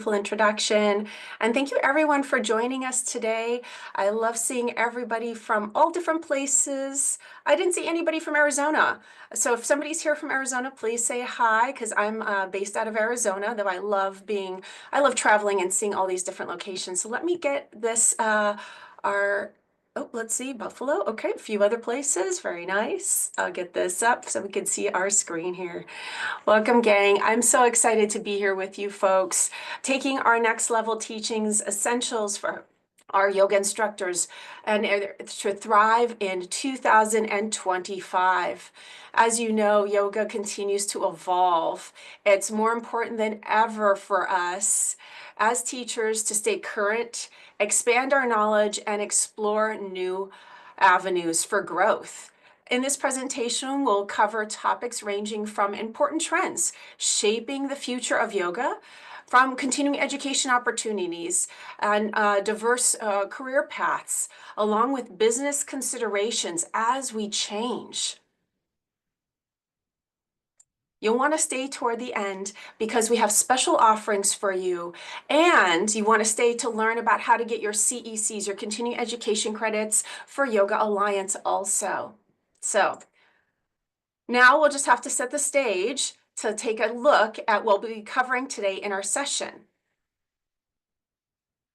Introduction. And thank you everyone for joining us today. I love seeing everybody from all different places. I didn't see anybody from Arizona. So if somebody's here from Arizona, please say hi, because I'm based out of Arizona, though I love traveling and seeing all these different locations. So let me get this, let's see, Buffalo. Okay, a few other places. Very nice. I'll get this up so we can see our screen here. Welcome, gang. I'm so excited to be here with you folks, taking our next level teachings, essentials for our yoga instructors and to thrive in 2025. As you know, yoga continues to evolve. It's more important than ever for us as teachers to stay current, expand our knowledge, and explore new avenues for growth. In this presentation, we'll cover topics ranging from important trends shaping the future of yoga, from continuing education opportunities and diverse career paths, along with business considerations as we change. You'll want to stay toward the end because we have special offerings for you, and you want to stay to learn about how to get your CECs, your continuing education credits for Yoga Alliance also. So now we'll just have to set the stage to take a look at what we'll be covering today in our session.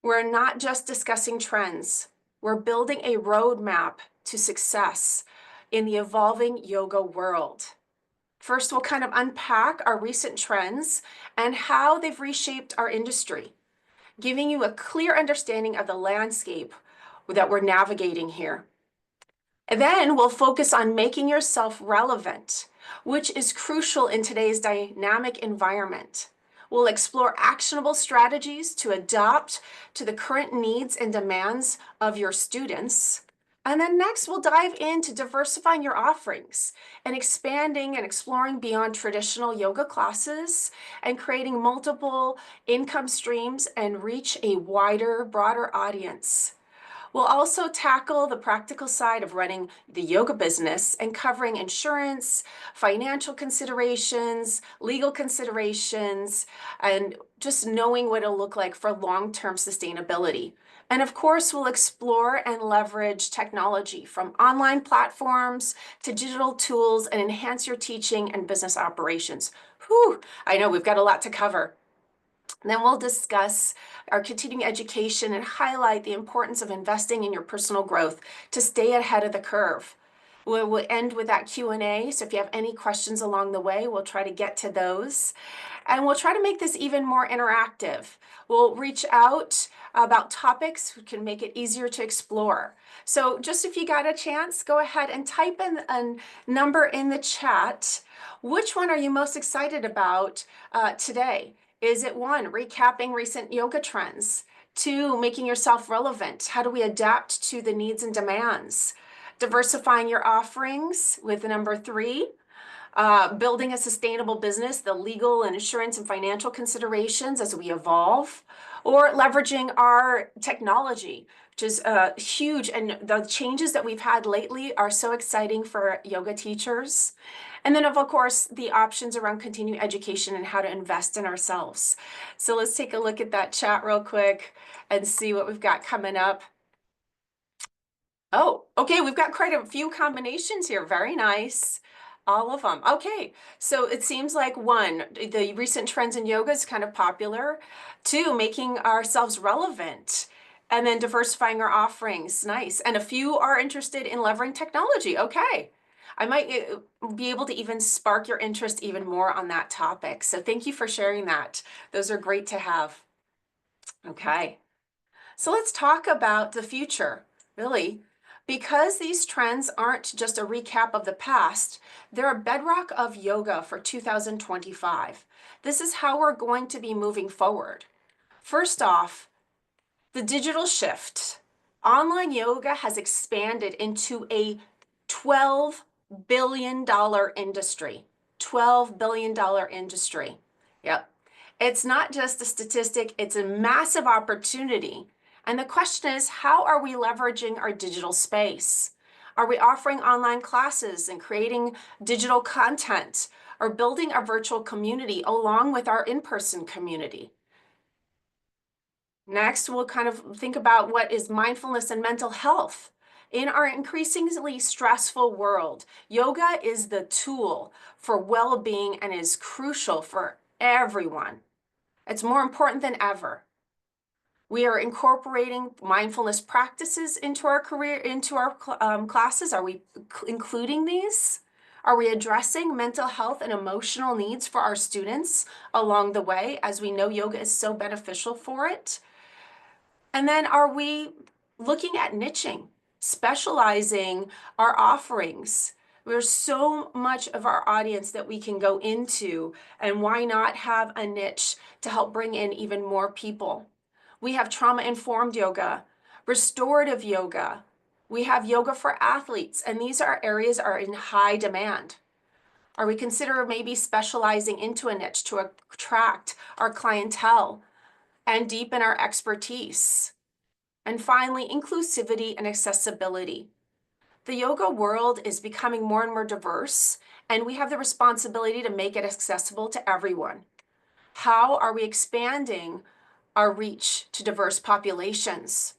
We're not just discussing trends. We're building a roadmap to success in the evolving yoga world. First, we'll kind of unpack our recent trends and how they've reshaped our industry, giving you a clear understanding of the landscape that we're navigating here. And then we'll focus on making yourself relevant, which is crucial in today's dynamic environment. We'll explore actionable strategies to adapt to the current needs and demands of your students. And then next, we'll dive into diversifying your offerings and expanding and exploring beyond traditional yoga classes and creating multiple income streams and reach a wider, broader audience. We'll also tackle the practical side of running the yoga business and covering insurance, financial considerations, legal considerations, and just knowing what it'll look like for long-term sustainability. And of course, we'll explore and leverage technology from online platforms to digital tools and enhance your teaching and business operations. Whew, I know we've got a lot to cover. And then we'll discuss our continuing education and highlight the importance of investing in your personal growth to stay ahead of the curve. We'll end with that Q&A, so if you have any questions along the way, we'll try to get to those. And we'll try to make this even more interactive. We'll reach out about topics that can make it easier to explore. So just if you got a chance, go ahead and type in a number in the chat. Which one are you most excited about today? Is it 1, recapping recent yoga trends? 2, making yourself relevant? How do we adapt to the needs and demands? Diversifying your offerings with number 3. Building a sustainable business, the legal and insurance and financial considerations as we evolve, or leveraging our technology, which is huge. And the changes that we've had lately are so exciting for yoga teachers. And then, of course, the options around continuing education and how to invest in ourselves. So let's take a look at that chat real quick and see what we've got coming up. Oh, okay, we've got quite a few combinations here. Very nice. All of them. Okay, so it seems like 1, the recent trends in yoga is kind of popular. 2, making ourselves relevant. And then diversifying our offerings. Nice. And a few are interested in leveraging technology. Okay. I might be able to even spark your interest even more on that topic. So thank you for sharing that. Those are great to have. Okay. So let's talk about the future, really. Because these trends aren't just a recap of the past, they're a bedrock of yoga for 2025. This is how we're going to be moving forward. First off, the digital shift. Online yoga has expanded into a $12 billion industry. $12 billion industry. Yep. It's not just a statistic, it's a massive opportunity. And the question is, how are we leveraging our digital space? Are we offering online classes and creating digital content or building a virtual community along with our in-person community? Next, we'll kind of think about what is mindfulness and mental health. In our increasingly stressful world, yoga is the tool for well-being and is crucial for everyone. It's more important than ever. We are incorporating mindfulness practices into our classes. Are we including these? Are we addressing mental health and emotional needs for our students along the way, as we know yoga is so beneficial for it? And then are we looking at niching, specializing our offerings? There's so much of our audience that we can go into, and why not have a niche to help bring in even more people? We have trauma-informed yoga, restorative yoga. We have yoga for athletes, and these are areas are in high demand. Are we consider maybe specializing into a niche to attract our clientele and deepen our expertise? And finally, inclusivity and accessibility. The yoga world is becoming more and more diverse, and we have the responsibility to make it accessible to everyone. How are we expanding our reach to diverse populations,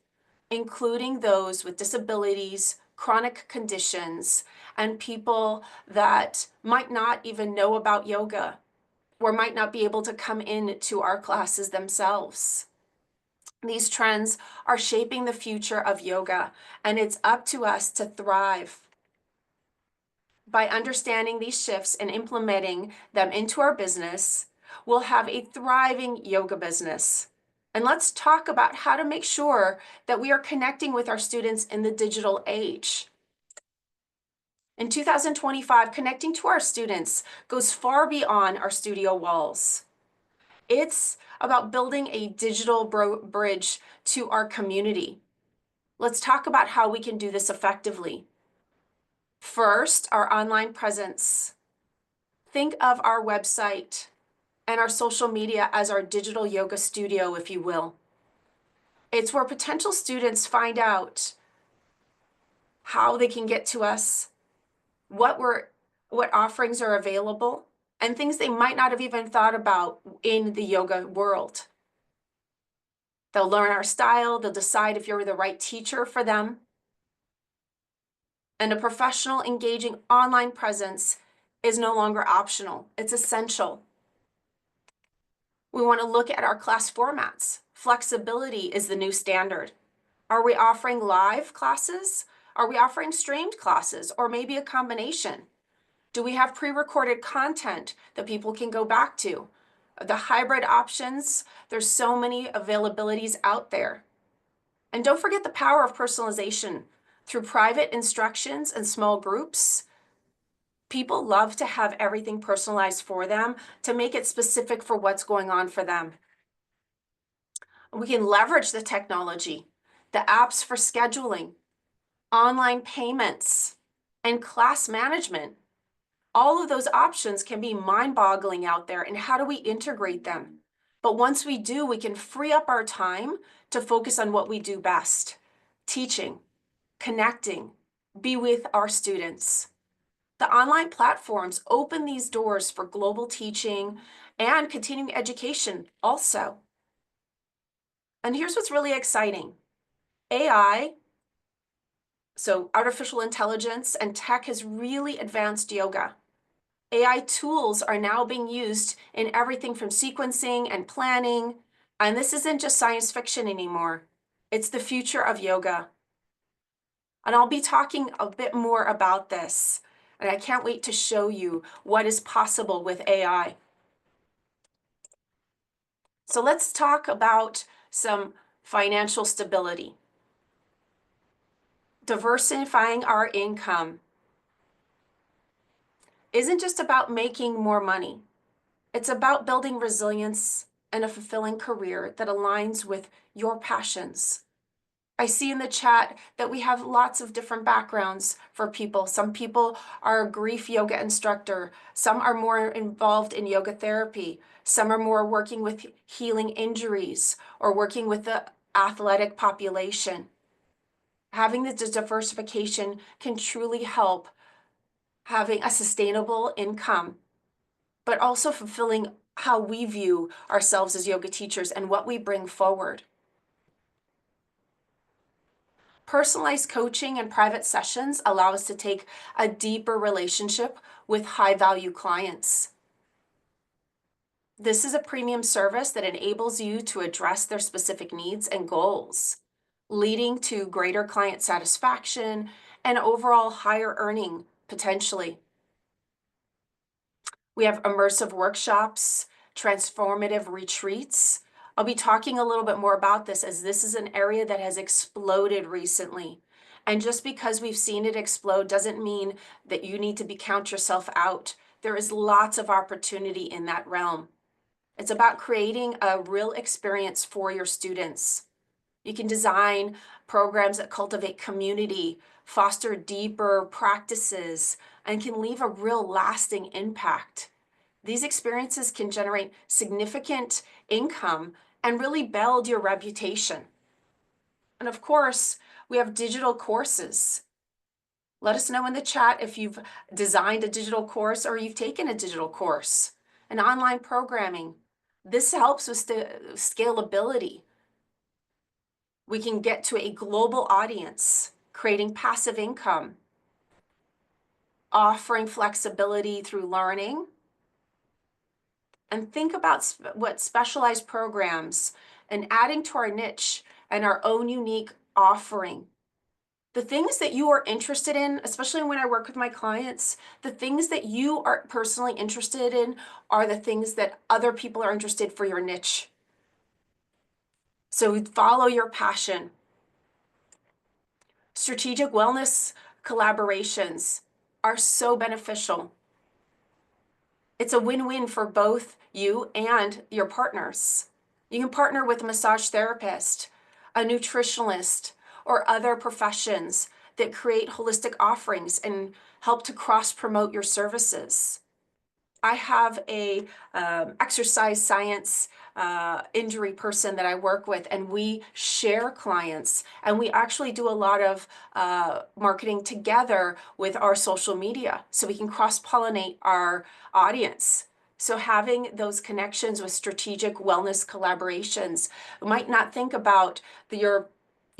including those with disabilities, chronic conditions, and people that might not even know about yoga or might not be able to come into our classes themselves? These trends are shaping the future of yoga, and it's up to us to thrive. By understanding these shifts and implementing them into our business, we'll have a thriving yoga business. And let's talk about how to make sure that we are connecting with our students in the digital age. In 2025, connecting to our students goes far beyond our studio walls. It's about building a digital bridge to our community. Let's talk about how we can do this effectively. First, our online presence. Think of our website and our social media as our digital yoga studio, if you will. It's where potential students find out how they can get to us, what offerings are available, and things they might not have even thought about in the yoga world. They'll learn our style, they'll decide if you're the right teacher for them. And a professional, engaging online presence is no longer optional, it's essential. We want to look at our class formats. Flexibility is the new standard. Are we offering live classes? Are we offering streamed classes, or maybe a combination? Do we have pre-recorded content that people can go back to? The hybrid options, there's so many availabilities out there. And don't forget the power of personalization. Through private instructions and small groups, people love to have everything personalized for them to make it specific for what's going on for them. We can leverage the technology, the apps for scheduling, online payments, and class management. All of those options can be mind-boggling out there, and how do we integrate them? But once we do, we can free up our time to focus on what we do best: teaching, connecting, be with our students. The online platforms open these doors for global teaching and continuing education also. And here's what's really exciting. AI, so artificial intelligence and tech, has really advanced yoga. AI tools are now being used in everything from sequencing and planning, and this isn't just science fiction anymore. It's the future of yoga. And I'll be talking a bit more about this, and I can't wait to show you what is possible with AI. So let's talk about some financial stability. Diversifying our income isn't just about making more money. It's about building resilience and a fulfilling career that aligns with your passions. I see in the chat that we have lots of different backgrounds for people. Some people are a grief yoga instructor. Some are more involved in yoga therapy. Some are more working with healing injuries or working with the athletic population. Having this diversification can truly help having a sustainable income, but also fulfilling how we view ourselves as yoga teachers and what we bring forward. Personalized coaching and private sessions allow us to take a deeper relationship with high-value clients. This is a premium service that enables you to address their specific needs and goals, leading to greater client satisfaction and overall higher earning potentially. We have immersive workshops, transformative retreats. I'll be talking a little bit more about this as this is an area that has exploded recently. And just because we've seen it explode doesn't mean that you need to count yourself out. There is lots of opportunity in that realm. It's about creating a real experience for your students. You can design programs that cultivate community, foster deeper practices, and can leave a real lasting impact. These experiences can generate significant income and really build your reputation. And of course, we have digital courses. Let us know in the chat if you've designed a digital course or you've taken a digital course, an online programming. This helps with scalability. We can get to a global audience, creating passive income, offering flexibility through learning. And think about what specialized programs and adding to our niche and our own unique offering. The things that you are interested in, especially when I work with my clients, the things that you are personally interested in are the things that other people are interested for your niche. So follow your passion. Strategic wellness collaborations are so beneficial. It's a win-win for both you and your partners. You can partner with a massage therapist, a nutritionalist, or other professions that create holistic offerings and help to cross-promote your services. I have a exercise science injury person that I work with, and we share clients, and we actually do a lot of marketing together with our social media so we can cross-pollinate our audience. So having those connections with strategic wellness collaborations, you might not think about your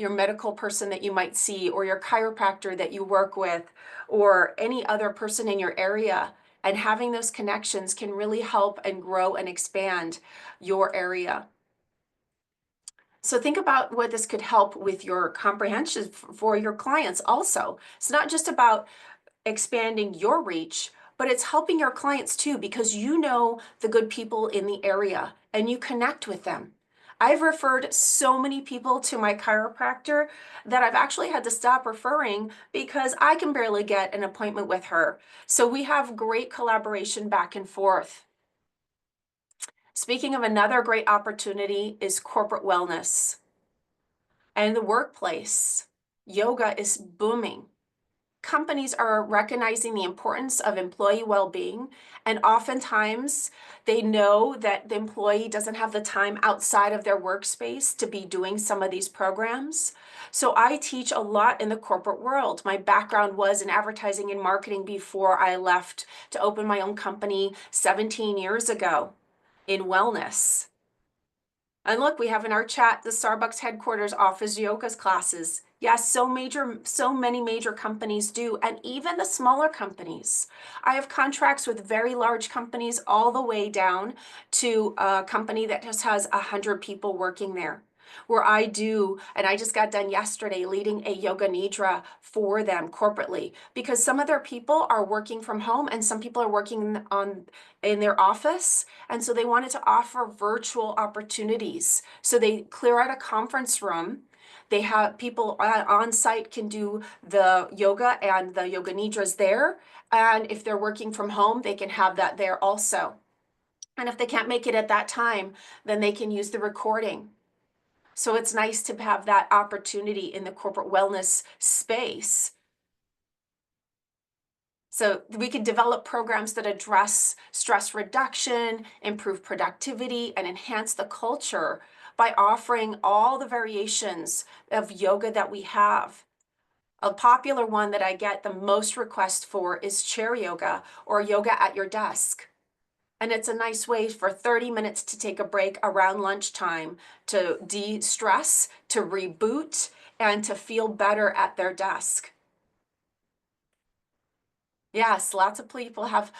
medical person that you might see, or your chiropractor that you work with, or any other person in your area. And having those connections can really help and grow and expand your area. So think about what this could help with your comprehension for your clients also. It's not just about expanding your reach, but it's helping your clients too, because you know the good people in the area and you connect with them. I've referred so many people to my chiropractor that I've actually had to stop referring because I can barely get an appointment with her. So we have great collaboration back and forth. Speaking of another great opportunity is corporate wellness and the workplace. Yoga is booming. Companies are recognizing the importance of employee well-being, and oftentimes they know that the employee doesn't have the time outside of their workspace to be doing some of these programs. So I teach a lot in the corporate world. My background was in advertising and marketing before I left to open my own company 17 years ago in wellness. And look, we have in our chat, the Starbucks headquarters offers yoga classes. Yes, so many major companies do, and even the smaller companies. I have contracts with very large companies all the way down to a company that just has 100 people working there, where I do, and I just got done yesterday leading a yoga nidra for them corporately, because some of their people are working from home and some people are working in their office, and so they wanted to offer virtual opportunities. So they clear out a conference room. They have people on site can do the yoga and the yoga nidras there. And if they're working from home, they can have that there also. And if they can't make it at that time, then they can use the recording. So it's nice to have that opportunity in the corporate wellness space. So we could develop programs that address stress reduction, improve productivity, and enhance the culture by offering all the variations of yoga that we have. A popular one that I get the most requests for is chair yoga or yoga at your desk. And it's a nice way for 30 minutes to take a break around lunchtime to de-stress, to reboot, and to feel better at their desk. Yes, lots of people have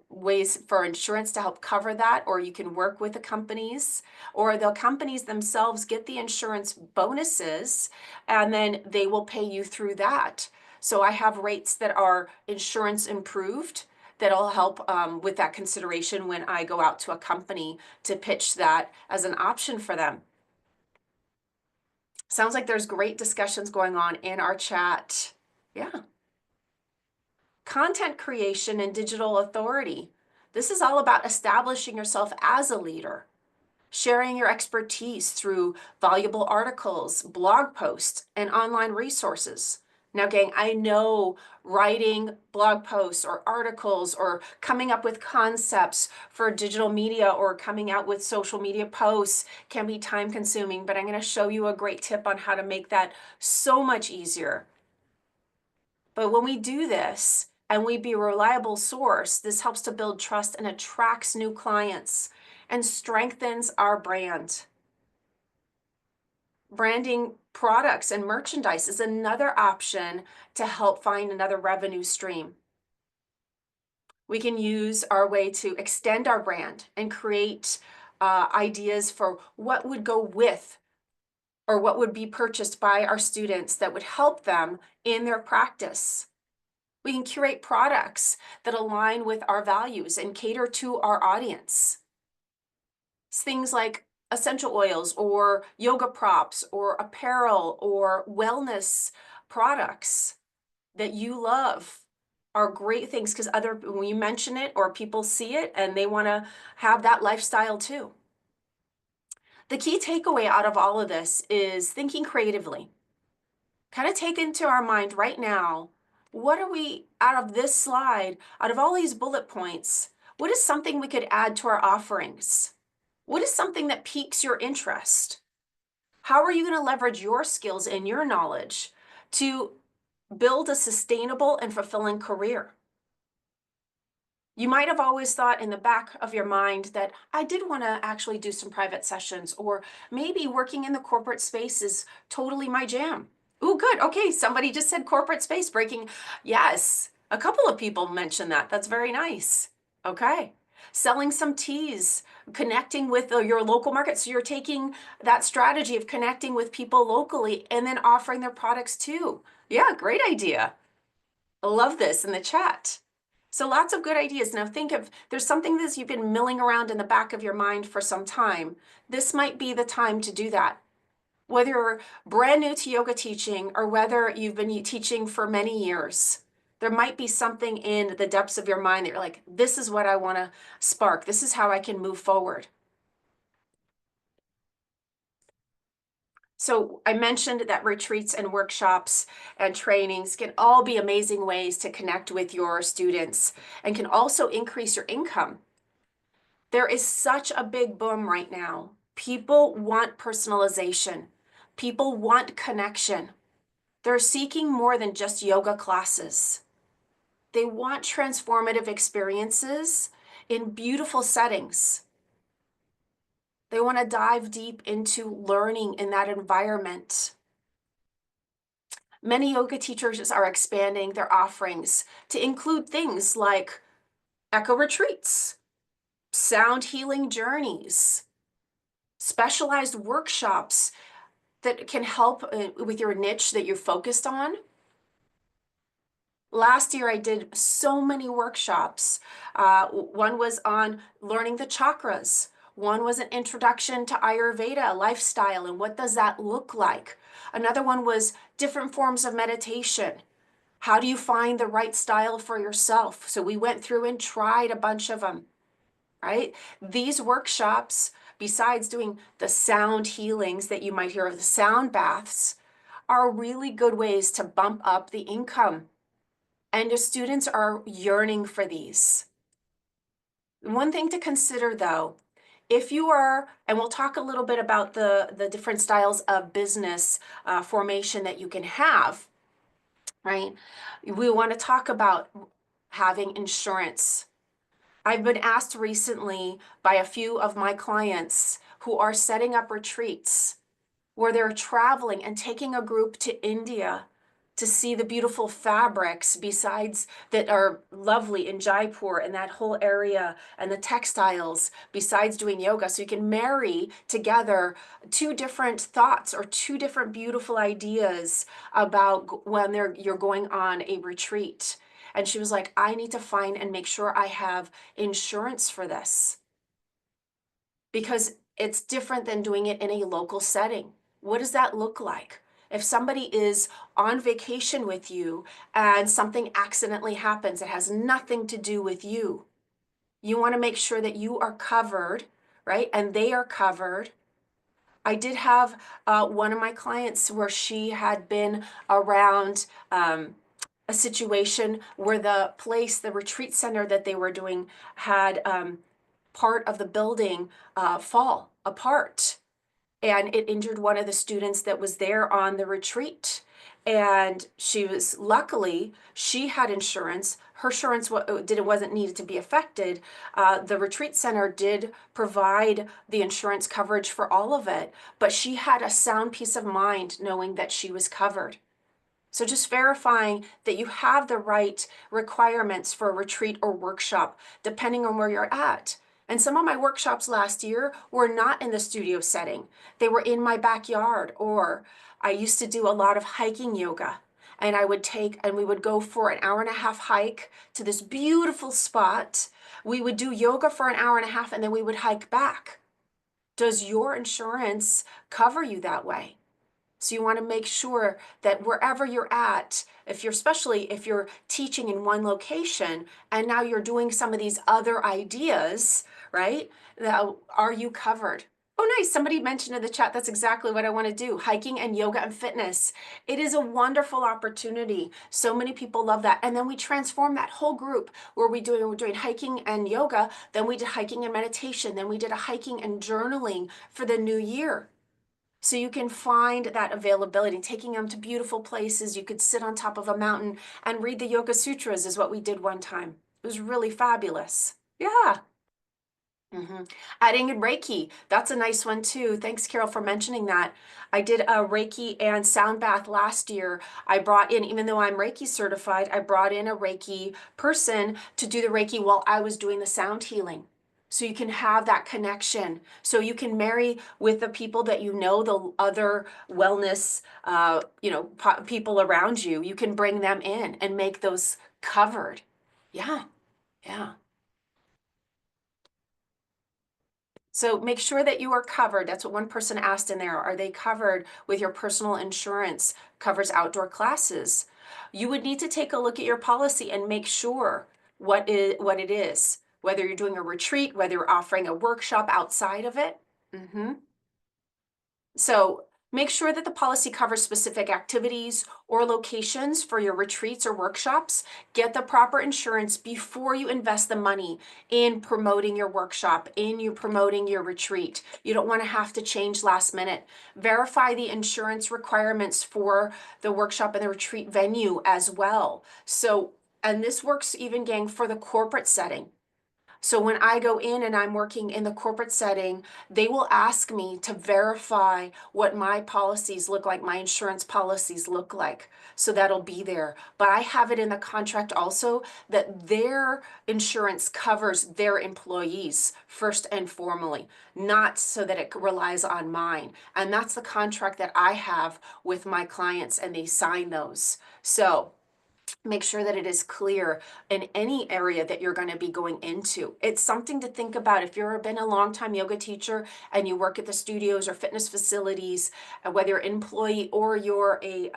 ways for insurance to help cover that, or you can work with the companies, or the companies themselves get the insurance bonuses, and then they will pay you through that. So I have rates that are insurance improved that'll help with that consideration when I go out to a company to pitch that as an option for them. Sounds like there's great discussions going on in our chat. Yeah. Content creation and digital authority. This is all about establishing yourself as a leader, sharing your expertise through valuable articles, blog posts, and online resources. Now, gang, I know writing blog posts or articles or coming up with concepts for digital media or coming out with social media posts can be time consuming, but I'm going to show you a great tip on how to make that so much easier. But when we do this and we be a reliable source, this helps to build trust and attracts new clients and strengthens our brand. Branding products and merchandise is another option to help find another revenue stream. We can use our way to extend our brand and create ideas for what would go with or what would be purchased by our students that would help them in their practice. We can curate products that align with our values and cater to our audience. It's things like essential oils or yoga props or apparel or wellness products that you love are great things because when you mention it or people see it and they want to have that lifestyle too. The key takeaway out of all of this is thinking creatively. Kind of take into our mind right now, what are we, out of this slide, out of all these bullet points, what is something we could add to our offerings? What is something that piques your interest? How are you going to leverage your skills and your knowledge to build a sustainable and fulfilling career? You might have always thought in the back of your mind that I did want to actually do some private sessions, or maybe working in the corporate space is totally my jam. Oh, good. Okay, somebody just said corporate space breaking. Yes, a couple of people mentioned that. That's very nice. Okay. Selling some teas, connecting with your local market. So you're taking that strategy of connecting with people locally and then offering their products too. Yeah, great idea. I love this in the chat. So lots of good ideas. Now think of, there's something that you've been milling around in the back of your mind for some time. This might be the time to do that. Whether you're brand new to yoga teaching or whether you've been teaching for many years, there might be something in the depths of your mind that you're like, this is what I want to spark. This is how I can move forward. So I mentioned that retreats and workshops and trainings can all be amazing ways to connect with your students and can also increase your income. There is such a big boom right now. People want personalization. People want connection. They're seeking more than just yoga classes. They want transformative experiences in beautiful settings. They want to dive deep into learning in that environment. Many yoga teachers are expanding their offerings to include things like echo retreats, sound healing journeys, specialized workshops that can help with your niche that you're focused on. Last year, I did so many workshops. One was on learning the chakras. One was an introduction to Ayurveda lifestyle and what does that look like. Another one was different forms of meditation. How do you find the right style for yourself? So we went through and tried a bunch of them, right? These workshops, besides doing the sound healings that you might hear of, the sound baths, are really good ways to bump up the income. And the students are yearning for these. One thing to consider though, if you are, and we'll talk a little bit about the different styles of business formation that you can have, right? We want to talk about having insurance. I've been asked recently by a few of my clients who are setting up retreats where they're traveling and taking a group to India to see the beautiful fabrics besides that are lovely in Jaipur and that whole area, and the textiles besides doing yoga. So you can marry together two different thoughts or two different beautiful ideas about when you're going on a retreat. And she was like, I need to find and make sure I have insurance for this, because it's different than doing it in a local setting. What does that look like? If somebody is on vacation with you and something accidentally happens, it has nothing to do with you. You want to make sure that you are covered, right? And they are covered. I did have one of my clients where she had been around a situation where the retreat center that they were doing had part of the building fall apart, and it injured one of the students that was there on the retreat. And luckily she had insurance. Her insurance wasn't needed to be affected. The retreat center did provide the insurance coverage for all of it, but she had a sound peace of mind knowing that she was covered. So just verifying that you have the right requirements for a retreat or workshop, depending on where you're at. And some of my workshops last year were not in the studio setting. They were in my backyard, or I used to do a lot of hiking yoga. And we would go for an hour and a half hike to this beautiful spot. We would do yoga for an hour and a half, and then we would hike back. Does your insurance cover you that way? So you want to make sure that wherever you're at, especially if you're teaching in one location and now you're doing some of these other ideas, right? Now, are you covered? Oh, nice. Somebody mentioned in the chat, that's exactly what I want to do. Hiking and yoga and fitness. It is a wonderful opportunity. So many people love that. And then we transform that whole group where we're doing hiking and yoga. Then we did hiking and meditation. Then we did a hiking and journaling for the new year. So you can find that availability, taking them to beautiful places. You could sit on top of a mountain and read the Yoga Sutras is what we did one time. It was really fabulous. Yeah. Adding in Reiki, that's a nice one too. Thanks, Carol, for mentioning that. I did a Reiki and sound bath last year. I brought in, even though I'm Reiki certified, I brought in a Reiki person to do the Reiki while I was doing the sound healing. So you can have that connection. So you can marry with the people that you know, the other wellness, people around you. You can bring them in and make those covered. Yeah, yeah. So make sure that you are covered. That's what one person asked in there. Are they covered with your personal insurance? Covers outdoor classes. You would need to take a look at your policy and make sure what it is. Whether you're doing a retreat, whether you're offering a workshop outside of it. So make sure that the policy covers specific activities or locations for your retreats or workshops. Get the proper insurance before you invest the money in promoting your workshop, in you promoting your retreat. You don't want to have to change last minute. Verify the insurance requirements for the workshop and the retreat venue as well. So, and this works even, gang, for the corporate setting. So when I go in and I'm working in the corporate setting, they will ask me to verify what my policies look like, my insurance policies look like. So that'll be there. But I have it in the contract also that their insurance covers their employees first and formally, not so that it relies on mine. And that's the contract that I have with my clients, and they sign those. So make sure that it is clear in any area that you're going to be going into. It's something to think about. If you've been a long-time yoga teacher and you work at the studios or fitness facilities, whether you're an employee or you're a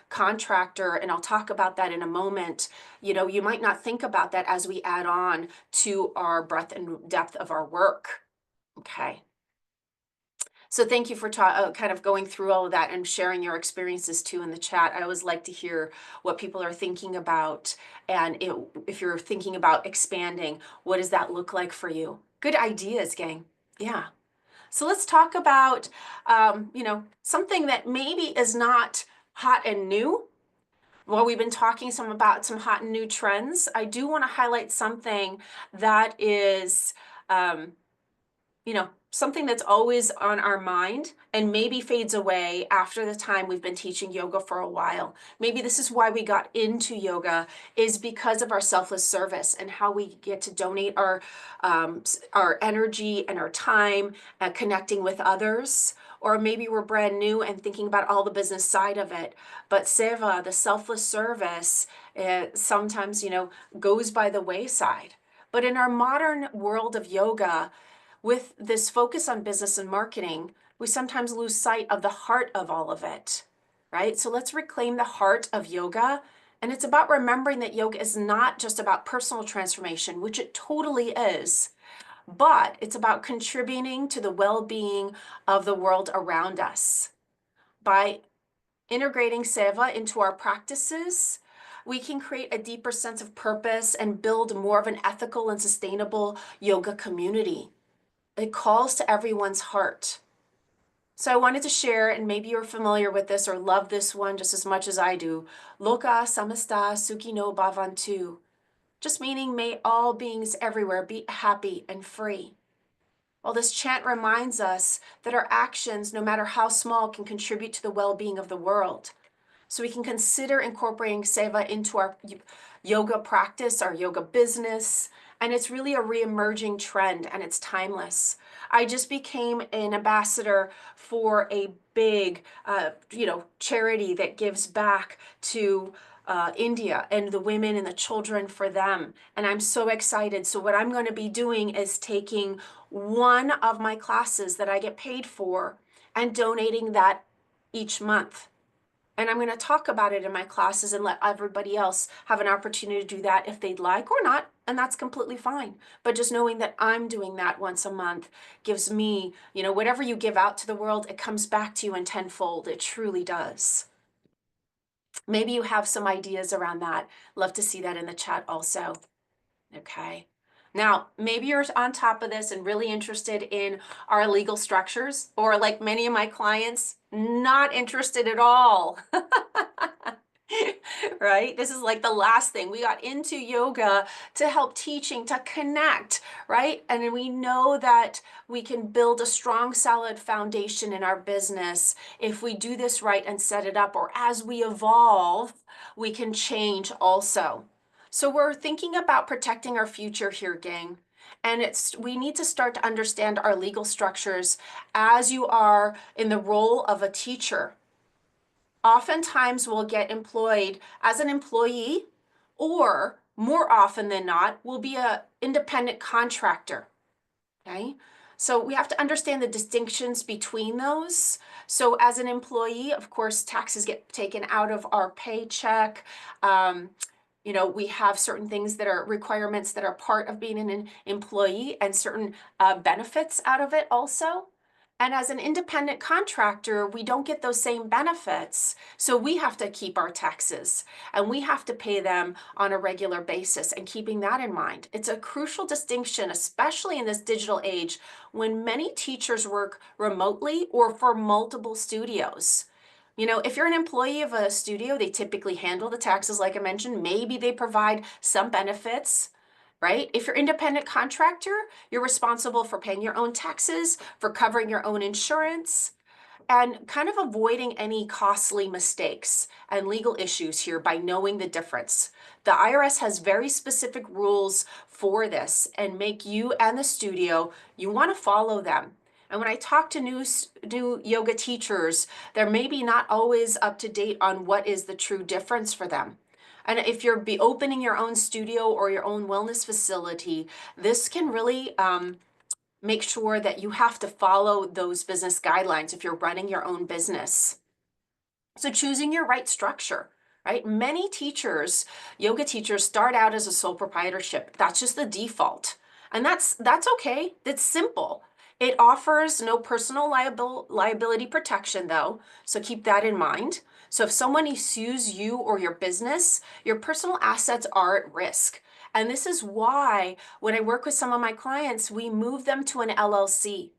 contractor, and I'll talk about that in a moment, you might not think about that as we add on to our breadth and depth of our work. Okay. So thank you for kind of going through all of that and sharing your experiences too in the chat. I always like to hear what people are thinking about. And if you're thinking about expanding, what does that look like for you? Good ideas, gang. Yeah. So let's talk about, something that maybe is not hot and new. Well, we've been talking about some hot and new trends. I do want to highlight something that is, something that's always on our mind and maybe fades away after the time we've been teaching yoga for a while. Maybe this is why we got into yoga, is because of our selfless service and how we get to donate our energy and our time connecting with others. Or maybe we're brand new and thinking about all the business side of it. But seva, the selfless service, sometimes, goes by the wayside. But in our modern world of yoga, with this focus on business and marketing, we sometimes lose sight of the heart of all of it, right? So let's reclaim the heart of yoga. And it's about remembering that yoga is not just about personal transformation, which it totally is, but it's about contributing to the well-being of the world around us. By integrating seva into our practices, we can create a deeper sense of purpose and build more of an ethical and sustainable yoga community. It calls to everyone's heart. So I wanted to share, and maybe you're familiar with this or love this one just as much as I do. Loka samasta sukhino bhavantu. Just meaning, may all beings everywhere be happy and free. Well, this chant reminds us that our actions, no matter how small, can contribute to the well-being of the world. So we can consider incorporating seva into our yoga practice, our yoga business, and it's really a re-emerging trend and it's timeless. I just became an ambassador for a big, charity that gives back to India and the women and the children for them. And I'm so excited. So what I'm going to be doing is taking one of my classes that I get paid for and donating that each month. And I'm going to talk about it in my classes and let everybody else have an opportunity to do that if they'd like or not. And that's completely fine. But just knowing that I'm doing that once a month gives me, whatever you give out to the world, it comes back to you in tenfold. It truly does. Maybe you have some ideas around that. Love to see that in the chat also. Okay. Now, maybe you're on top of this and really interested in our legal structures, or like many of my clients, not interested at all. Right? This is like the last thing. We got into yoga to help teaching, to connect, right? And we know that we can build a strong, solid foundation in our business if we do this right and set it up, or as we evolve, we can change also. So we're thinking about protecting our future here, gang. And we need to start to understand our legal structures as you are in the role of a teacher. Oftentimes we'll get employed as an employee, or more often than not, we'll be an independent contractor. Okay, so we have to understand the distinctions between those. So as an employee, of course, taxes get taken out of our paycheck. We have certain things that are requirements that are part of being an employee, and certain benefits out of it also. And as an independent contractor, we don't get those same benefits. So we have to keep our taxes and we have to pay them on a regular basis, and keeping that in mind. It's a crucial distinction, especially in this digital age when many teachers work remotely or for multiple studios. If you're an employee of a studio, they typically handle the taxes, like I mentioned. Maybe they provide some benefits, right? If you're independent contractor, you're responsible for paying your own taxes, for covering your own insurance, and kind of avoiding any costly mistakes and legal issues here by knowing the difference. The IRS has very specific rules for this and make you and the studio, you want to follow them. And when I talk to new yoga teachers, they're maybe not always up to date on what is the true difference for them. And if you're opening your own studio or your own wellness facility, this can really make sure that you have to follow those business guidelines if you're running your own business. So choosing your right structure, right? Many teachers, yoga teachers, start out as a sole proprietorship. That's just the default. And that's okay. It's simple. It offers no personal liability protection though, so keep that in mind. So if someone sues you or your business, your personal assets are at risk. And this is why when I work with some of my clients, we move them to an LLC,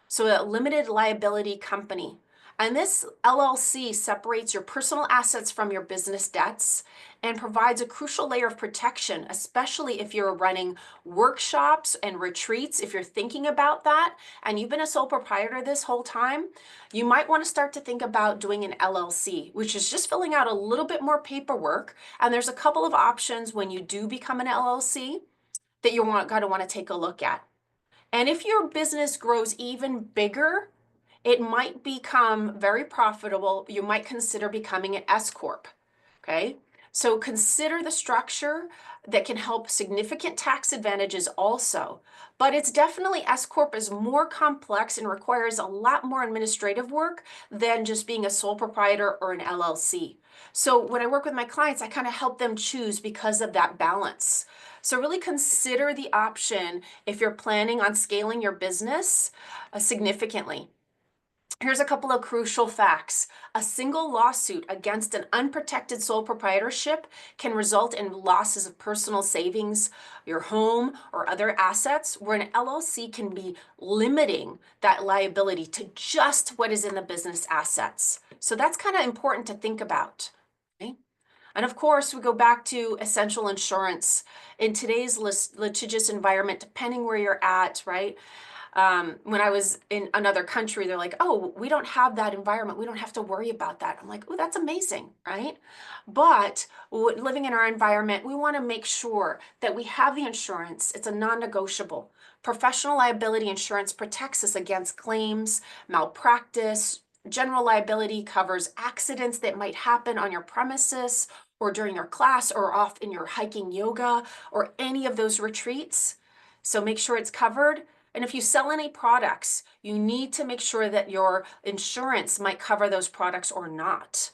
so a limited liability company. And this LLC separates your personal assets from your business debts and provides a crucial layer of protection, especially if you're running workshops and retreats. If you're thinking about that and you've been a sole proprietor this whole time, you might want to start to think about doing an LLC, which is just filling out a little bit more paperwork. And there's a couple of options when you do become an LLC that you're going to want to take a look at. And if your business grows even bigger, it might become very profitable. You might consider becoming an S Corp. Okay. So consider the structure that can help significant tax advantages also. But it's definitely S Corp is more complex and requires a lot more administrative work than just being a sole proprietor or an LLC. So when I work with my clients, I kind of help them choose because of that balance. So really consider the option if you're planning on scaling your business significantly. Here's a couple of crucial facts. A single lawsuit against an unprotected sole proprietorship can result in losses of personal savings, your home, or other assets, where an LLC can be limiting that liability to just what is in the business assets. So that's kind of important to think about. Okay? And of course, we go back to essential insurance. In today's litigious environment, depending where you're at, right? When I was in another country, they're like, oh, we don't have that environment. We don't have to worry about that. I'm like, oh, that's amazing, right? But living in our environment, we want to make sure that we have the insurance. It's a non-negotiable. Professional liability insurance protects us against claims, malpractice. General liability covers accidents that might happen on your premises or during your class or off in your hiking yoga or any of those retreats. So make sure it's covered. And if you sell any products, you need to make sure that your insurance might cover those products or not.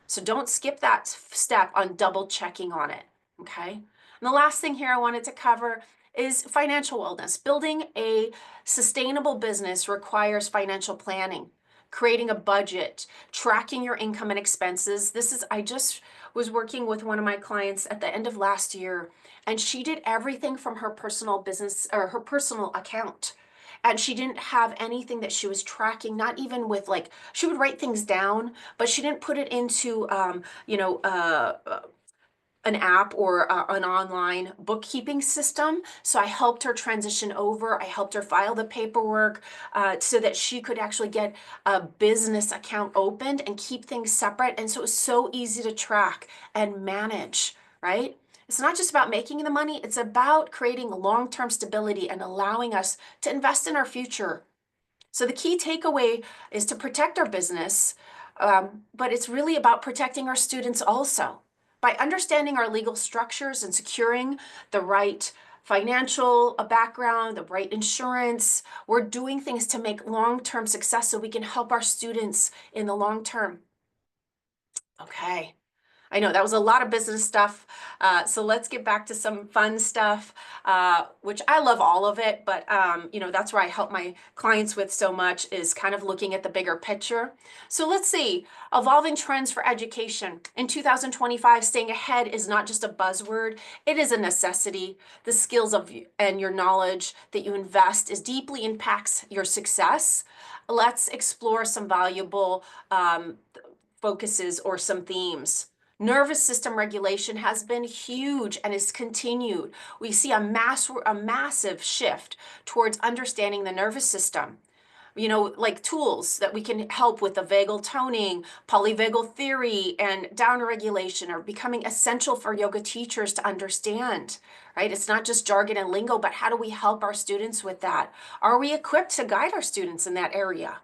So don't skip that step on double checking on it, okay? And the last thing here I wanted to cover is financial wellness. Building a sustainable business requires financial planning, creating a budget, tracking your income and expenses. I just was working with one of my clients at the end of last year, and she did everything from her personal business or her personal account. And she didn't have anything that she was tracking, not even with like, she would write things down, but she didn't put it into, an app or an online bookkeeping system. So I helped her transition over. I helped her file the paperwork so that she could actually get a business account opened and keep things separate. And so it was so easy to track and manage, right? It's not just about making the money, it's about creating long-term stability and allowing us to invest in our future. So the key takeaway is to protect our business, but it's really about protecting our students also. By understanding our legal structures and securing the right financial background, the right insurance, we're doing things to make long-term success so we can help our students in the long term. Okay. I know that was a lot of business stuff. So let's get back to some fun stuff, which I love all of it, but that's where I help my clients with so much is kind of looking at the bigger picture. So let's see, evolving trends for education. In 2025, staying ahead is not just a buzzword, it is a necessity. The skills and your knowledge that you invest is deeply impacts your success. Let's explore some valuable focuses or some themes. Nervous system regulation has been huge and is continued. We see a massive shift towards understanding the nervous system. Like tools that we can help with the vagal toning, polyvagal theory, and downregulation are becoming essential for yoga teachers to understand, right? It's not just jargon and lingo, but how do we help our students with that? Are we equipped to guide our students in that area?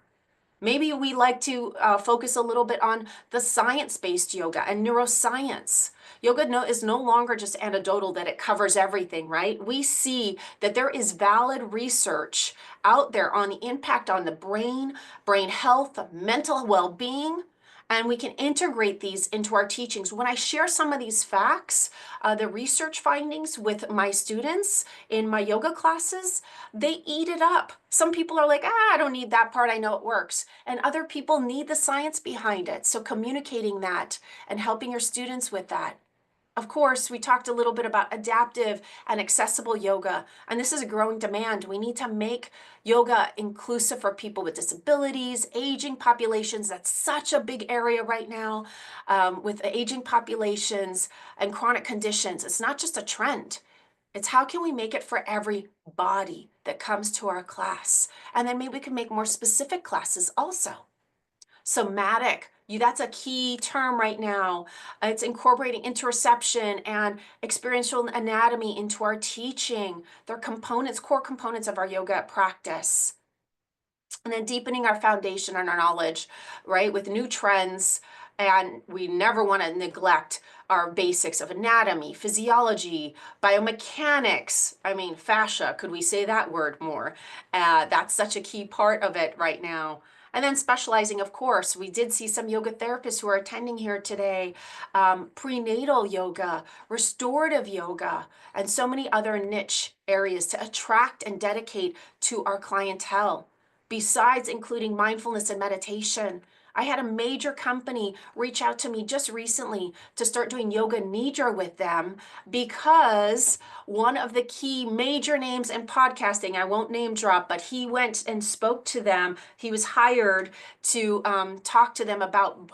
Maybe we like to focus a little bit on the science-based yoga and neuroscience. Yoga is no longer just anecdotal that it covers everything, right? We see that there is valid research out there on the impact on the brain health, mental well-being, and we can integrate these into our teachings. When I share some of these facts, the research findings with my students in my yoga classes, they eat it up. Some people are like, I don't need that part, I know it works. And other people need the science behind it. So communicating that and helping your students with that. Of course, we talked a little bit about adaptive and accessible yoga, and this is a growing demand. We need to make yoga inclusive for people with disabilities, aging populations. That's such a big area right now with aging populations and chronic conditions. It's not just a trend. It's how can we make it for every body that comes to our class? And then maybe we can make more specific classes also. Somatic, that's a key term right now. It's incorporating interoception and experiential anatomy into our teaching. They're components, core components of our yoga practice. And then deepening our foundation and our knowledge, right, with new trends. And we never want to neglect our basics of anatomy, physiology, biomechanics. I mean, fascia, could we say that word more? That's such a key part of it right now. And then specializing, of course, we did see some yoga therapists who are attending here today, prenatal yoga, restorative yoga, and so many other niche areas to attract and dedicate to our clientele. Besides including mindfulness and meditation, I had a major company reach out to me just recently to start doing yoga nidra with them because one of the key major names in podcasting, I won't name drop, but he went and spoke to them. He was hired to talk to them about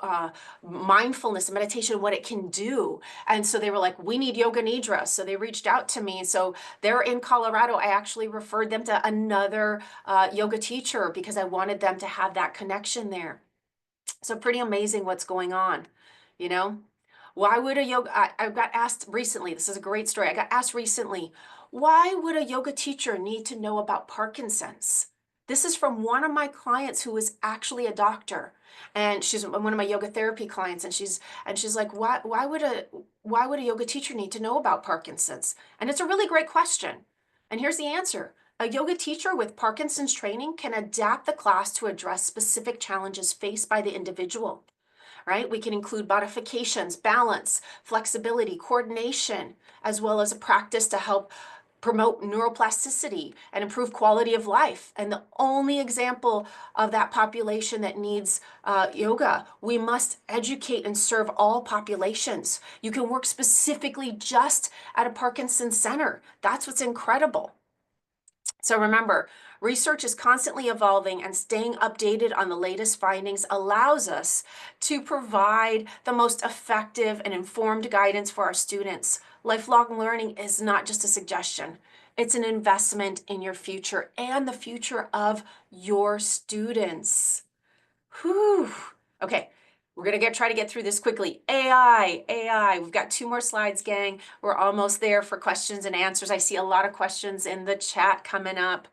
mindfulness and meditation, what it can do. And so they were like, we need yoga nidra. So they reached out to me. So they're in Colorado. I actually referred them to another yoga teacher because I wanted them to have that connection there. So pretty amazing what's going on, you know? Why would a yoga, I got asked recently, this is a great story. I got asked recently, why would a yoga teacher need to know about Parkinson's? This is from one of my clients who is actually a doctor. And she's one of my yoga therapy clients. And she's like, why would a yoga teacher need to know about Parkinson's? And it's a really great question. And here's the answer. A yoga teacher with Parkinson's training can adapt the class to address specific challenges faced by the individual, right? We can include modifications, balance, flexibility, coordination, as well as a practice to help promote neuroplasticity and improve quality of life. And the only example of that population that needs yoga, we must educate and serve all populations. You can work specifically just at a Parkinson's center. That's what's incredible. So remember, research is constantly evolving, and staying updated on the latest findings allows us to provide the most effective and informed guidance for our students. Lifelong learning is not just a suggestion. It's an investment in your future and the future of your students. Whew. Okay, we're gonna try to get through this quickly. AI. We've got 2 more slides, gang. We're almost there for questions and answers. I see a lot of questions in the chat coming up.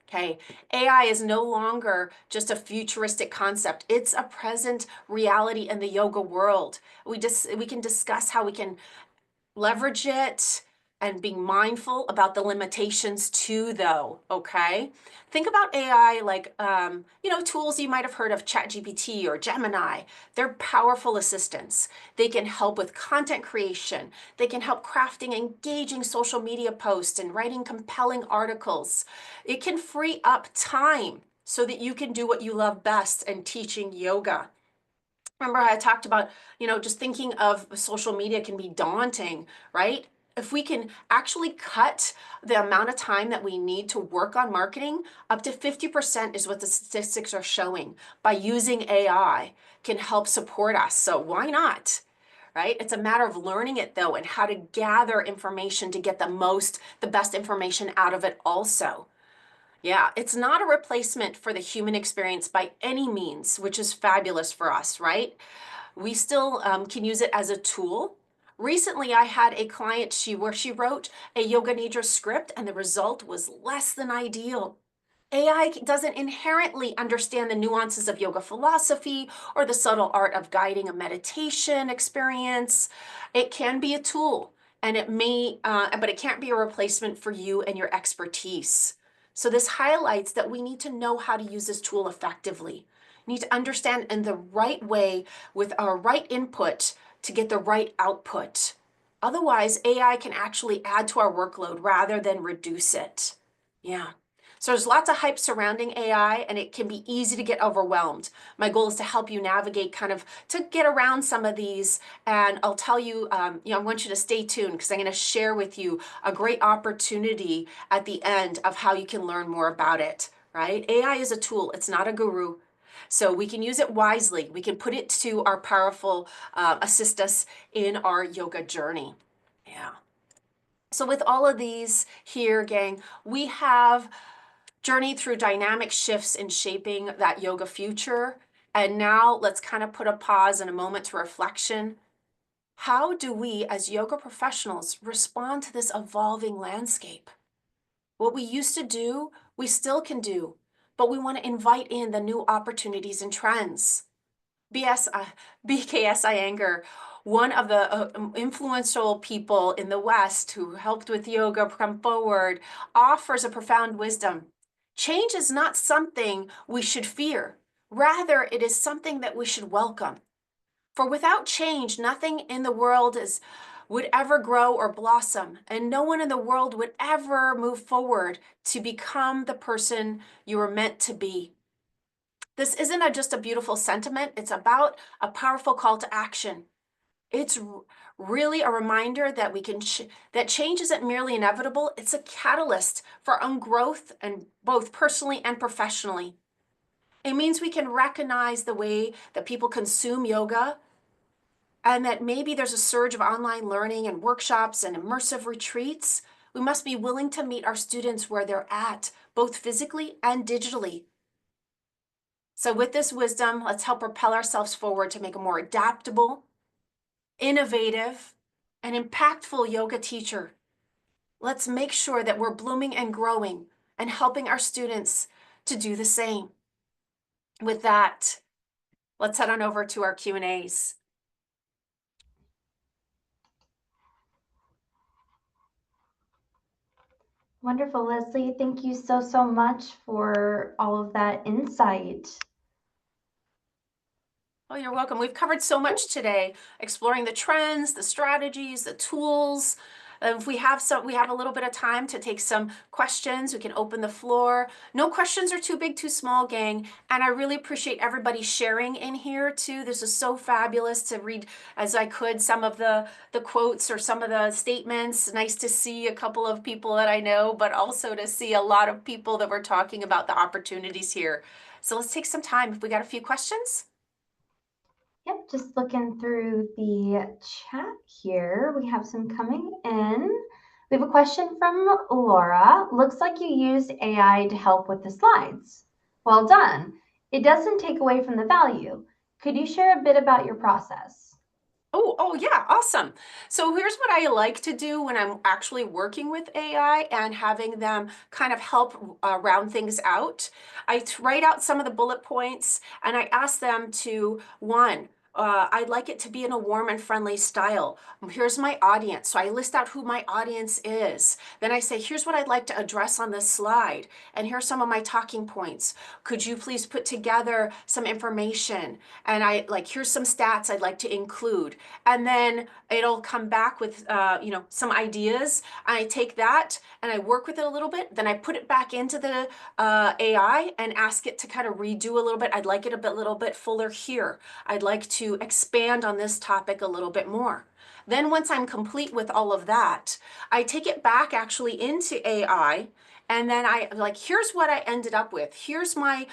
Okay, AI is no longer just a futuristic concept. It's a present reality in the yoga world. We can discuss how we can leverage it and being mindful about the limitations too, though, okay? Think about AI like, tools you might have heard of, ChatGPT or Gemini. They're powerful assistants. They can help with content creation. They can help crafting engaging social media posts and writing compelling articles. It can free up time so that you can do what you love best and teaching yoga. Remember I talked about, just thinking of social media can be daunting, right? If we can actually cut the amount of time that we need to work on marketing, up to 50% is what the statistics are showing by using AI can help support us. So why not? Right? It's a matter of learning it though, and how to gather information to get the best information out of it also. Yeah, it's not a replacement for the human experience by any means, which is fabulous for us, right? We still can use it as a tool. Recently, I had a client where she wrote a yoga nidra script, and the result was less than ideal. AI doesn't inherently understand the nuances of yoga philosophy or the subtle art of guiding a meditation experience. It can be a tool, and but it can't be a replacement for you and your expertise. So this highlights that we need to know how to use this tool effectively. We need to understand in the right way with our right input to get the right output. Otherwise, AI can actually add to our workload rather than reduce it. Yeah. So there's lots of hype surrounding AI, and it can be easy to get overwhelmed. My goal is to help you navigate kind of to get around some of these. And I'll tell you, I want you to stay tuned because I'm going to share with you a great opportunity at the end of how you can learn more about it, right? AI is a tool. It's not a guru. So we can use it wisely. We can put it to our powerful, assist us in our yoga journey. Yeah. So with all of these here, gang, we have journeyed through dynamic shifts in shaping that yoga future. And now let's kind of put a pause and a moment to reflection. How do we as yoga professionals respond to this evolving landscape? What we used to do, we still can do, but we want to invite in the new opportunities and trends. BKS Iyengar, one of the influential people in the West who helped with yoga come forward, offers a profound wisdom. Change is not something we should fear. Rather, it is something that we should welcome. For without change, nothing in the world would ever grow or blossom, and no one in the world would ever move forward to become the person you were meant to be. This isn't just a beautiful sentiment, it's about a powerful call to action. It's really a reminder that that change isn't merely inevitable, it's a catalyst for our own growth, and both personally and professionally. It means we can recognize the way that people consume yoga, and that maybe there's a surge of online learning and workshops and immersive retreats. We must be willing to meet our students where they're at, both physically and digitally. So with this wisdom, let's help propel ourselves forward to make a more adaptable, innovative, and impactful yoga teacher. Let's make sure that we're blooming and growing and helping our students to do the same. With that, let's head on over to our Q&As. Wonderful, Leslie. Thank you so much for all of that insight. Oh, you're welcome. We've covered so much today, exploring the trends, the strategies, the tools. If we have a little bit of time to take some questions. We can open the floor. No questions are too big, too small, gang. And I really appreciate everybody sharing in here too. This is so fabulous to read as I could some of the quotes or some of the statements. Nice to see a couple of people that I know, but also to see a lot of people that we're talking about the opportunities here. So let's take some time. If we got a few questions. Yep, just looking through the chat here. We have some coming in. We have a question from Laura. Looks like you used AI to help with the slides. Well done. It doesn't take away from the value. Could you share a bit about your process? Oh yeah, awesome. So here's what I like to do when I'm actually working with AI and having them kind of help round things out. I write out some of the bullet points and I ask them to, one, I'd like it to be in a warm and friendly style. Here's my audience. So I list out who my audience is. Then I say, here's what I'd like to address on this slide. And here's some of my talking points. Could you please put together some information? And here's some stats I'd like to include. And then it'll come back with, some ideas. I take that and I work with it a little bit. Then I put it back into the AI and ask it to kind of redo a little bit. I'd like it little bit fuller here. I'd like to expand on this topic a little bit more. Then once I'm complete with all of that, I take it back actually into AI. And then here's what I ended up with. Here's my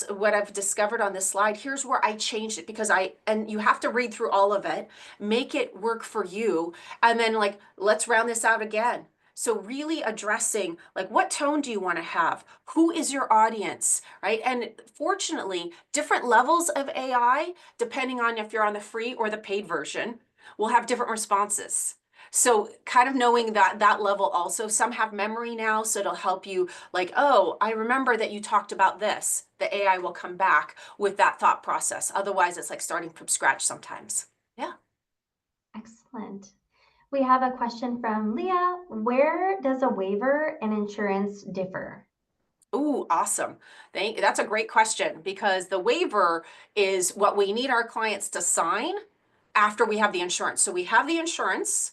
what I've discovered on this slide. Here's where I changed it because and you have to read through all of it, make it work for you, and then let's round this out again. So really addressing what tone do you want to have? Who is your audience, right? And fortunately, different levels of AI, depending on if you're on the free or the paid version, will have different responses. So kind of knowing that level also, some have memory now, so it'll help you oh, I remember that you talked about this. The AI will come back with that thought process. Otherwise, it's like starting from scratch sometimes. Yeah. Excellent. We have a question from Leah. Where does a waiver and insurance differ? Ooh, awesome. That's a great question because the waiver is what we need our clients to sign after we have the insurance. So we have the insurance,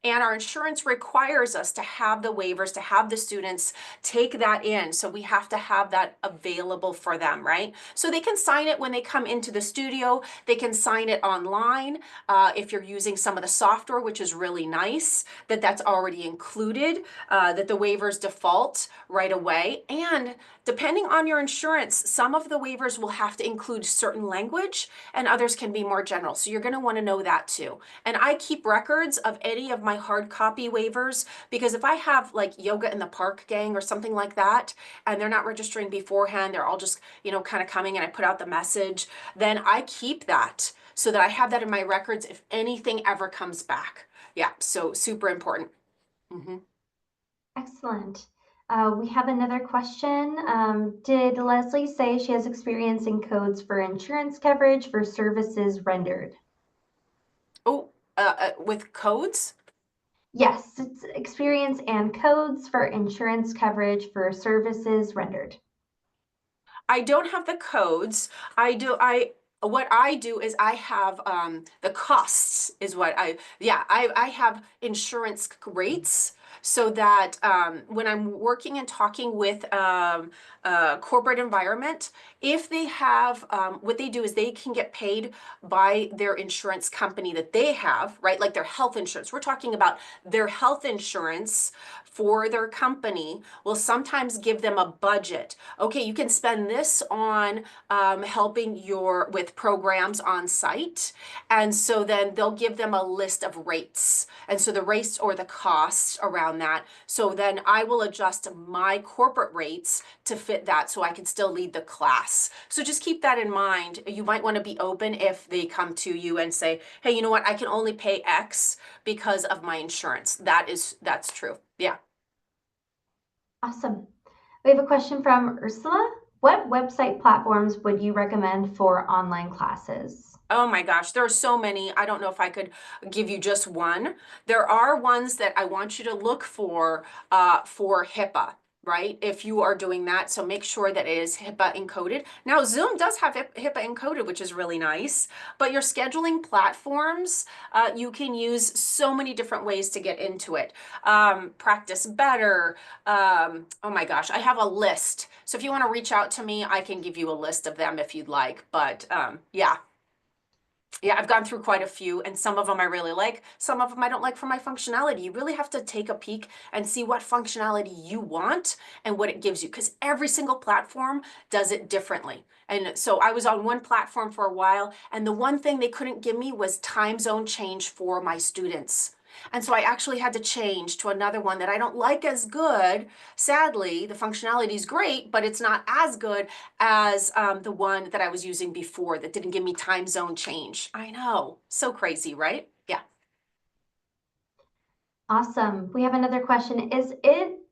And our insurance requires us to have the waivers, to have the students take that in. So we have to have that available for them, right? So they can sign it when they come into the studio. They can sign it online if you're using some of the software, which is really nice that that's already included, that the waivers default right away. And depending on your insurance, some of the waivers will have to include certain language and others can be more general. So you're going to want to know that too. And I keep records of any of my hard copy waivers because if I have like yoga in the park gang or something like that, and they're not registering beforehand, they're all just, kind of coming and I put out the message, then I keep that so that I have that in my records if anything ever comes back. Yeah, so super important. Mm-hmm. Excellent. We have another question. Did Leslie say she has experience in codes for insurance coverage for services rendered? Oh, with codes? Yes, it's experience and codes for insurance coverage for services rendered. I don't have the codes. I what I do is I have the costs is what I have insurance rates so that when I'm working and talking with a corporate environment, if they have what they do is they can get paid by their insurance company that they have, right? Like their health insurance. We're talking about their health insurance for their company will sometimes give them a budget. Okay, you can spend this on helping with programs on site. And so then they'll give them a list of rates. And so the rates or the costs around that. So then I will adjust my corporate rates to fit that so I can still lead the class. So just keep that in mind. You might want to be open if they come to you and say, hey, you know what? I can only pay X because of my insurance. That's true. Yeah. Awesome. We have a question from Ursula. What website platforms would you recommend for online classes? Oh my gosh, there are so many. I don't know if I could give you just one. There are ones that I want you to look for HIPAA, right? If you are doing that, so make sure that it is HIPAA encoded. Now, Zoom does have HIPAA encoded, which is really nice, but your scheduling platforms, you can use so many different ways to get into it. Practice Better. Oh my gosh, I have a list. So if you want to reach out to me, I can give you a list of them if you'd like. But yeah. Yeah, I've gone through quite a few, and some of them I really like. Some of them I don't like for my functionality. You really have to take a peek and see what functionality you want and what it gives you, because every single platform does it differently. And so I was on one platform for a while, and the one thing they couldn't give me was time zone change for my students. And so I actually had to change to another one that I don't like as good. Sadly, the functionality is great, but it's not as good as the one that I was using before that didn't give me time zone change. I know. So crazy, right? Yeah. Awesome. We have another question. Is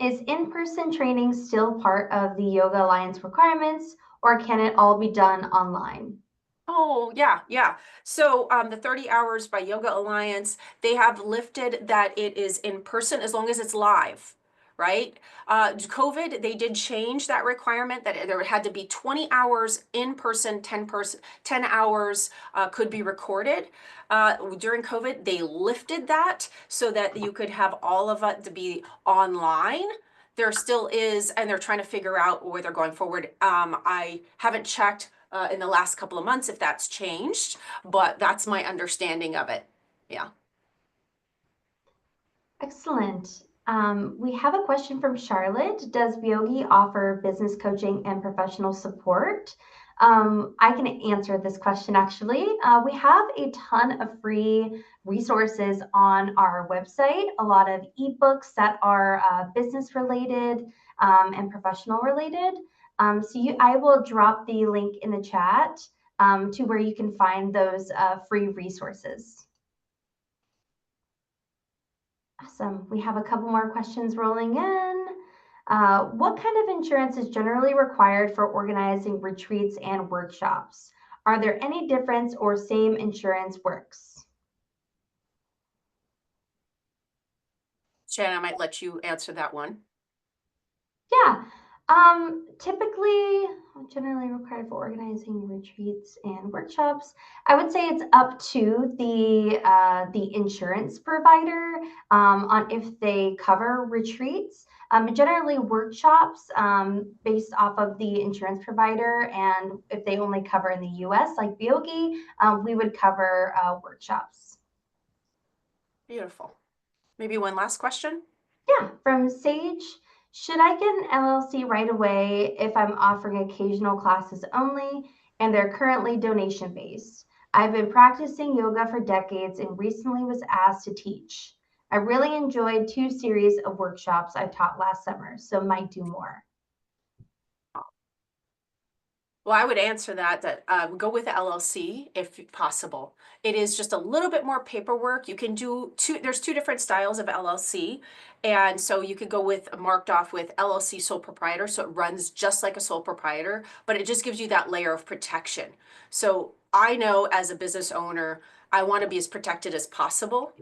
in-person training still part of the Yoga Alliance requirements, or can it all be done online? Oh, yeah, yeah. So the 30 hours by Yoga Alliance, they have lifted that it is in person as long as it's live, right? COVID, they did change that requirement that there had to be 20 hours in person, 10 hours could be recorded. During COVID, they lifted that so that you could have all of it to be online. There still is, and they're trying to figure out where they're going forward. I haven't checked in the last couple of months if that's changed, but that's my understanding of it. Yeah. Excellent. We have a question from Charlotte. Does beYogi offer business coaching and professional support? I can answer this question actually. We have a ton of free resources on our website, a lot of ebooks that are business related and professional related. I will drop the link in the chat to where you can find those free resources. Awesome. We have a couple more questions rolling in. What kind of insurance is generally required for organizing retreats and workshops? Are there any difference or same insurance works? Shannon, I might let you answer that one. Yeah. Typically, generally required for organizing retreats and workshops. I would say it's up to the insurance provider on if they cover retreats. Generally, workshops based off of the insurance provider, and if they only cover in the U.S., like beYogi, we would cover workshops. Beautiful. Maybe one last question. Yeah, from Sage. Should I get an LLC right away if I'm offering occasional classes only and they're currently donation based? I've been practicing yoga for decades and recently was asked to teach. I really enjoyed 2 series of workshops I taught last summer, so might do more. Well, I would answer that go with the LLC if possible. It is just a little bit more paperwork. You can do there's 2 different styles of LLC. And so you could go with marked off with LLC sole proprietor. So it runs just like a sole proprietor, but it just gives you that layer of protection. So I know as a business owner, I want to be as protected as possible.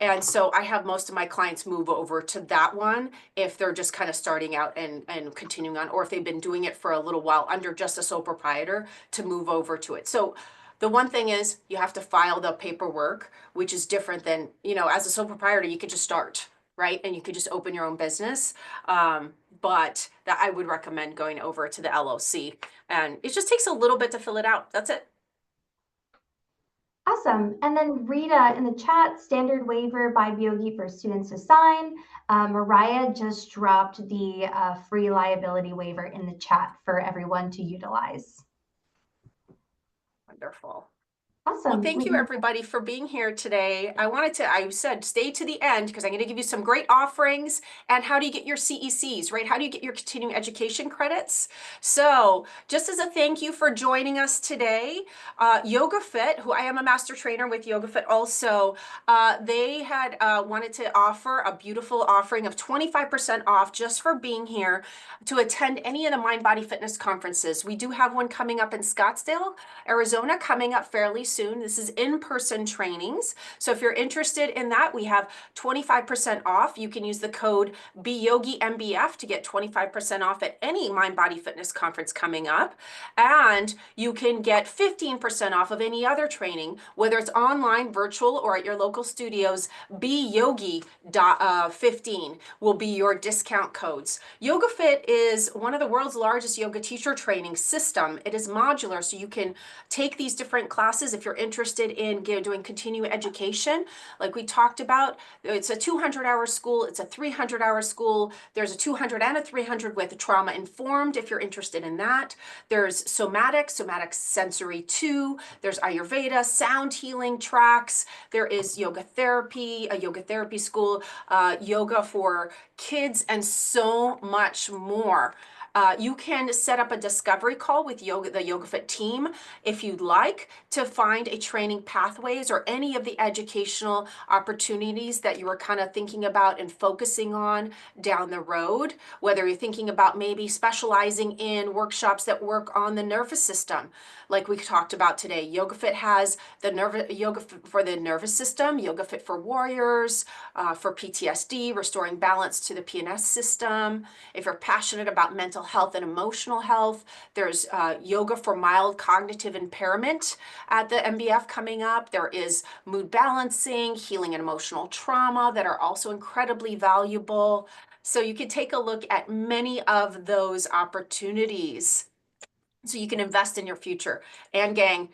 And so I have most of my clients move over to that one if they're just kind of starting out and continuing on, or if they've been doing it for a little while under just a sole proprietor to move over to it. So the one thing is you have to file the paperwork, which is different than, as a sole proprietor, you could just start, right? And you could just open your own business. But that I would recommend going over to the LLC. And it just takes a little bit to fill it out. That's it. Awesome. And then Rita in the chat, standard waiver by beYogi for students to sign. Mariah just dropped the free liability waiver in the chat for everyone to utilize. Wonderful. Well, Awesome. thank you everybody for being here today. I said, stay to the end because I'm going to give you some great offerings and how do you get your CECs, right? How do you get your continuing education credits? So just as a thank you for joining us today, YogaFit, who I am a master trainer with YogaFit also, they had wanted to offer a beautiful offering of 25% off just for being here to attend any of the Mind Body Fitness conferences. We do have one coming up in Scottsdale, Arizona, coming up fairly soon. This is in-person trainings. So if you're interested in that, we have 25% off. You can use the code beYogiMBF to get 25% off at any Mind Body Fitness conference coming up. And you can get 15% off of any other training, whether it's online, virtual, or at your local studios. beYogi 15 will be your discount codes. YogaFit is one of the world's largest yoga teacher training system. It is modular, so you can take these different classes if you're interested in doing continuing education. Like we talked about, it's a 200-hour school, it's a 300-hour school. There's a 200 and a 300 with trauma informed if you're interested in that. There's somatic sensory 2. There's Ayurveda, sound healing tracks. There is yoga therapy, a yoga therapy school, yoga for kids, and so much more. You can set up a discovery call with the YogaFit team if you'd like to find a training pathways or any of the educational opportunities that you were kind of thinking about and focusing on down the road, whether you're thinking about maybe specializing in workshops that work on the nervous system. Like we talked about today, YogaFit has the yoga for the nervous system, YogaFit for warriors, for PTSD, restoring balance to the PNS system. If you're passionate about mental health and emotional health, there's yoga for mild cognitive impairment at the MBF coming up. There is mood balancing, healing and emotional trauma that are also incredibly valuable. So you can take a look at many of those opportunities so you can invest in your future. And gang,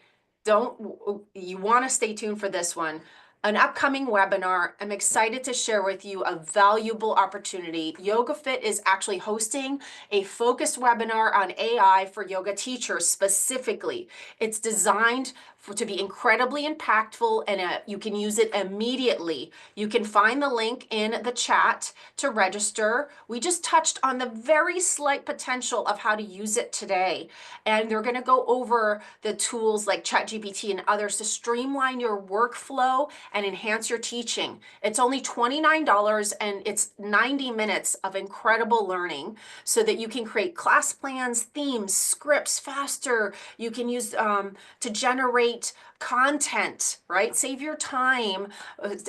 you want to stay tuned for this one. An upcoming webinar. I'm excited to share with you a valuable opportunity. YogaFit is actually hosting a focused webinar on AI for yoga teachers specifically. It's designed to be incredibly impactful, and you can use it immediately. You can find the link in the chat to register. We just touched on the very slight potential of how to use it today. And they're going to go over the tools like ChatGPT and others to streamline your workflow and enhance your teaching. It's only $29 and it's 90 minutes of incredible learning so that you can create class plans, themes, scripts faster. You can use to generate create content, right? Save your time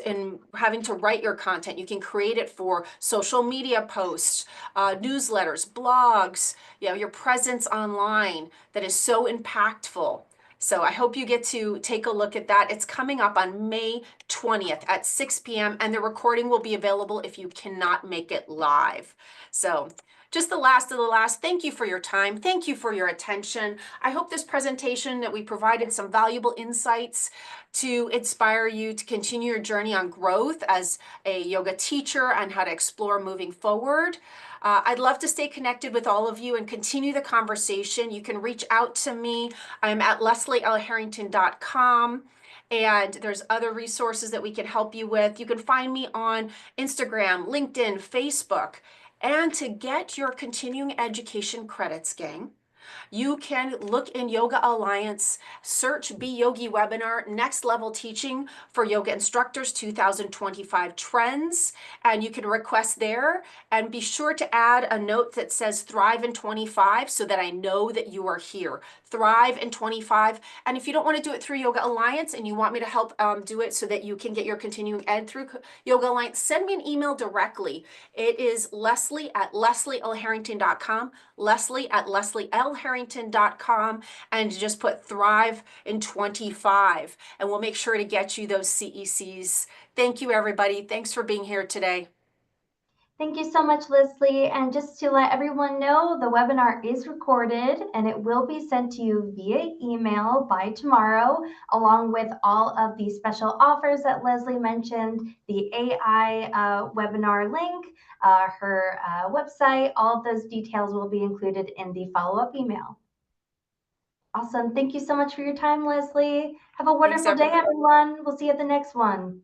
in having to write your content. You can create it for social media posts, newsletters, blogs, your presence online that is so impactful. So I hope you get to take a look at that. It's coming up on May 20th at 6 p.m. and the recording will be available if you cannot make it live. So just the last of the last, thank you for your time. Thank you for your attention. I hope this presentation that we provided some valuable insights to inspire you to continue your journey on growth as a yoga teacher and how to explore moving forward. I'd love to stay connected with all of you and continue the conversation. You can reach out to me. I'm at leslieharrington.com. And there's other resources that we can help you with. You can find me on Instagram, LinkedIn, Facebook. And to get your continuing education credits, gang, you can look in Yoga Alliance, search beYogi webinar, next level teaching for yoga instructors 2025 trends, and you can request there. And be sure to add a note that says Thrive in 25 so that I know that you are here. Thrive in 25. And if you don't want to do it through Yoga Alliance and you want me to help do it so that you can get your continuing ed through Yoga Alliance, send me an email directly. It is Leslie at leslieharrington.com, Leslie at leslieharrington.com, and just put Thrive in 25, and we'll make sure to get you those CECs. Thank you, everybody. Thanks for being here today. Thank you so much, Leslie. And just to let everyone know, the webinar is recorded and it will be sent to you via email by tomorrow, along with all of the special offers that Leslie mentioned, the AI webinar link, her website, all of those details will be included in the follow-up email. Awesome. Thank you so much for your time, Leslie. Have a Thanks, wonderful day, everybody. everyone. We'll see you at the next one.